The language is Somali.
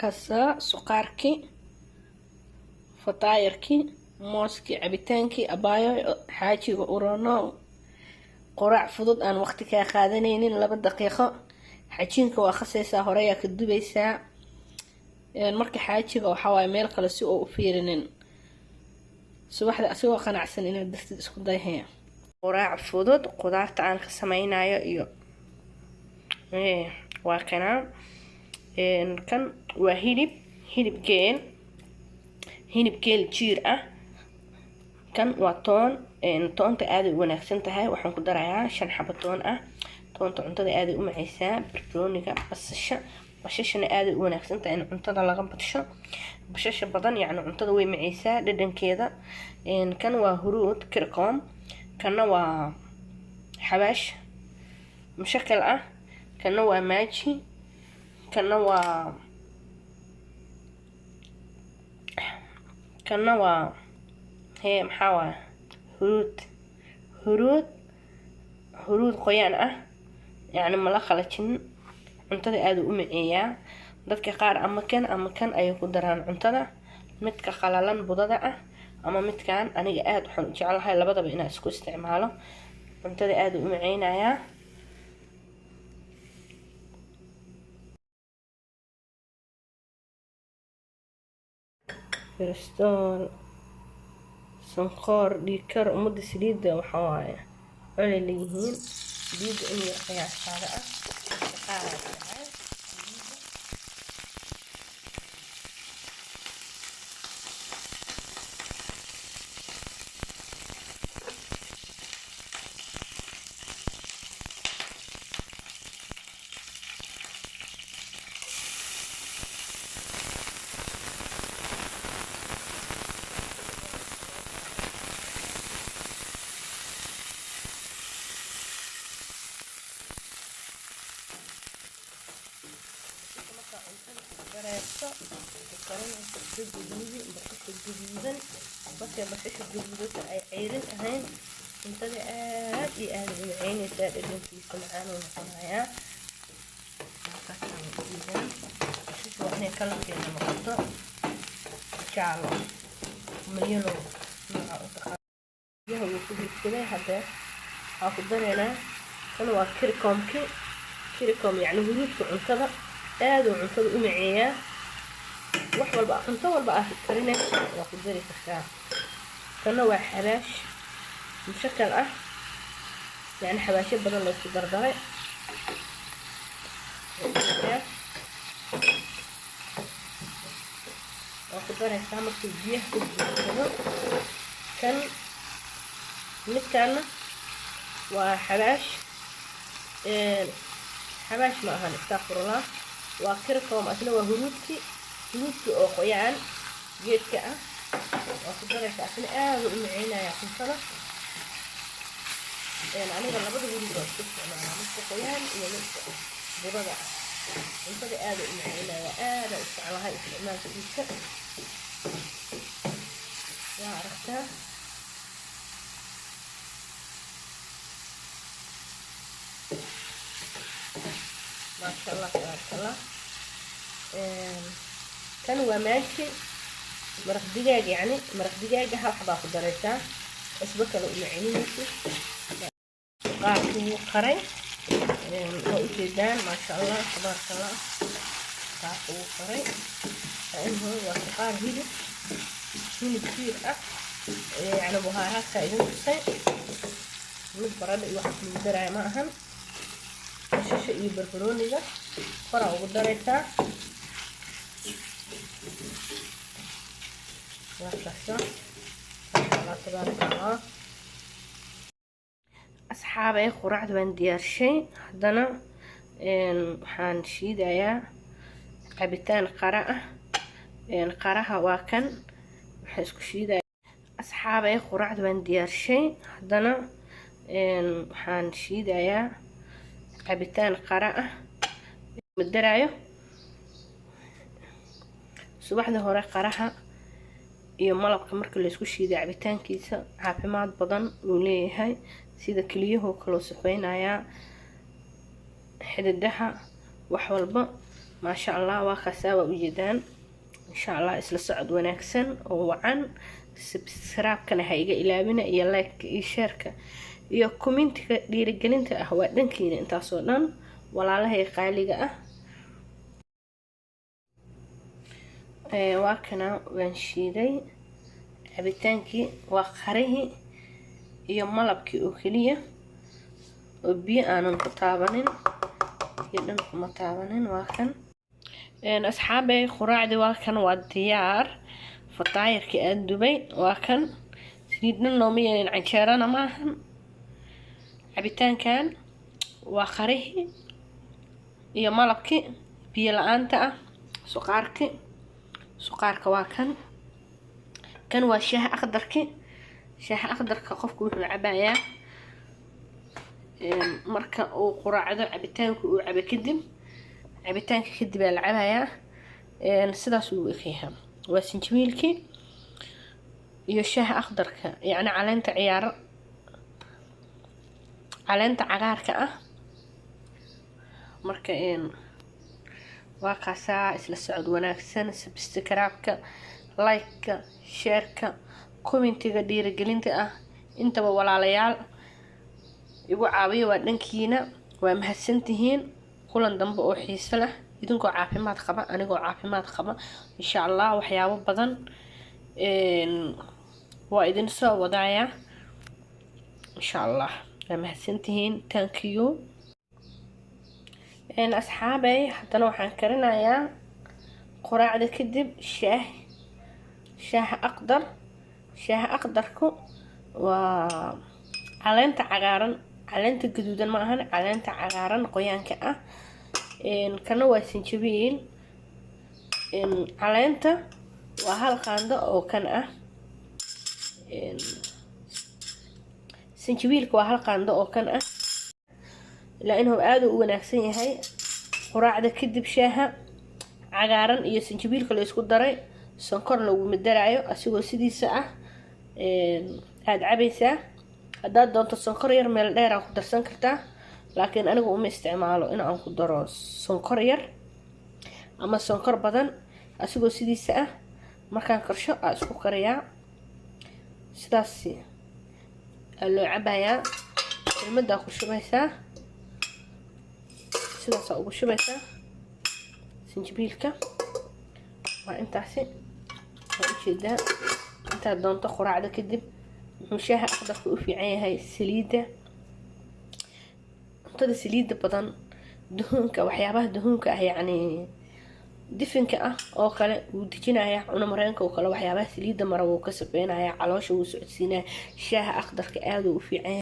وكاسا سكركي فطايركي موسكي عبيتانكي أبايو حاجي وأورانو قراع فضود أن وقتك أخذنين لبا دقيقة حاجينك وأخسيسا هوريا كدوبيسا marka xaajiga waxa way meel kale si oo u fiirinin subaxda asoo qanacsan inaad dartid isku dayhaya quraac fudud qudaarta aan ka samaynayo iyo waa kana kan waa hilib geel jiir ah kan waa toonta aad u wanaagsan tahay waxaan ku darayaa 5 xabo toon ah toonta cuntada aad u macaysaa barbarooniga bashashana aad u wanaagsan tahay in cuntada laga badsho bashasha badan yani cuntada way macaysaa dhadhankeeda kan waa huruud kirqoom kana waa xabaash mushakal ah kana waa maaji kana waa maxaa waa huruud qoyaan ah yani mala khalajin cuntada aad u maceeyaa dadka qaar ama kan ay ku daraan cuntada midka qalalan budada ah ama midkan aniga aad waxaan u jecelahay labadaba inaan isku isticmaalo cuntada aad u maceynayaa كريستال صنخار ديكر مدة سليدة وحوايا على ليهين سليد إني رقيع الشارع بس الجديدة أي عيرين أهين انتظر آدي من عيني ساد اللي في سمعان ونحنايا مكسر جديدا شوفوا احنا كلام كده مقطع إن شاء الله مليون نوع أتخذ يهو يكون كده هذا هاخد أنا كانوا كيركم يعني هروب عنتظر آدو عنتظر معايا wax walba cunto walba ah karina waa ku dari kartaa kana waa xabaash mushakal ah yani xabaasho badan loo isku dardaray waa ku daraysaa marka biyaha ku jiro kan midkan waa xabaash ma ahan astaghfirullah waa kirkoom asna waa huruudki oo qoyaan geedka ah waa ku daraysaa asna aad u maceynaya cuntada aniga labada huruud waa isku isticmaalaa midka qoyaan iyo midka budada ah cuntada aad u maceynaya aad u jeclahay isticmaalka geedka waa aragtaa maasha allah tabaaraka allah كان وماشي مرق دجاج يعني مرق دجاج هحبا في درجة اسبك لو معينين قاعد قري وإجدان ما شاء الله تبارك الله قاعد قري لأنه وقار هيدا شنو كثير يعني بهارات كايدين الصيف من برد واحد من درعي معهم شيء يبربروني ده فرع ودرجة أصحابي قرعت بان ديار شيء هدنا waxaan shiidayaa cabitaan qara ah qaraha waa kan waxaan isku shiidayaa asxaabay quracd baan diyaarshay hadana waxaan shiidayaa cabitaan qara ah madarayo subaxda hore qaraha iyo malabka marka la isku shiiday cabitaankiisa caafimaad badan uu leeyahay sida kaliyaha kala safeynaya xididaha wax walba ما شاء الله وخساوة وجدان إن شاء الله إسلا سعد وناكسن وعن سبسكرايب كان هيجا إلى بنا إيا لايك إيا شاركة إيا كومنت dhiirigelinta ah waa dhankiina intaasoo dhan walaalahay qaaliga ah waa kana waan shiiday cabitaankii waa qarihii iyo malabkii oo kaliya oo biyo aanan ku taabanin iyo dhan kuma taabanin waa kan asxaabay quraacdi waa kan waa diyaar fataayirkii aan dubay waa kan saliidna nooma yeelin canjeerana maahan cabitaankan waa qarihii iyo malabkii biyo la-aanta ah suqaarka waa kan waa shaaha aqdarka qofku wuxuu cabayaa marka uu quraacdo cabitaanku uu cabo cabitaanka kadib aa la cabayaa sidaas uu ekyahay waa sinjibiilkii iyo shaaha aqdarka yacni caleenta cagaarka ah marka waa kaasaa isla socod wanaagsan subscribe-ka like-ka share-ka commentiga dhiirigelinta ah intaba walaalayaal igu caawiyo waa dhankiina waa mahadsantihiin kulan dambe oo xiiso leh idinkoo caafimaad qaba anigoo caafimaad qaba insha Allah waxyaabo badan waa idin soo wadaaya insha Allah waa mahadsantihiin thank you asxaabay haddana waxaan karinayaa quraacda kadib shaaha aqdarku waa caleenta cagaaran caleenta gaduudan ma ahan caleenta cagaaran qoyaanka ah kana waa sinjibiil caleenta waa hal qaando oo kan ah sinjibiilka waa hal qaando oo kan ah لأنه آدو وناكسين هاي قراعة كدب شاها عقارن iyo sinjibiilka la isku daray sonkor lagu midarayo asigoo sidii saac aad cabaysaa hadaad doonto sonkor yar meel dheer aan ku darsan kartaa laakiin anigu uma isticmaalo in aan ku daro sonkor yar ama sonkor badan asigoo sidii saac markaan karsho aan isku kariyaa sidaas loo cabayaa ilmada ku shubaysaa sidaas ugu shubaysaa sinjibiilka waa intaasi waa ujeedaa intaad doonto quraacda kadib wuxuu shaaha aqdarka u fiican yahay saliidda cuntada saliidda badan duhuunka waxyaabaha duhuunka ah yacni difinka ah oo kale wuu dejinayaa cuna mareenka oo kale waxyaabaha saliidda mara wuu ka safeynayaa caloosha wuu socodsiinayaa shaaha aqdarka aad u fiican yahay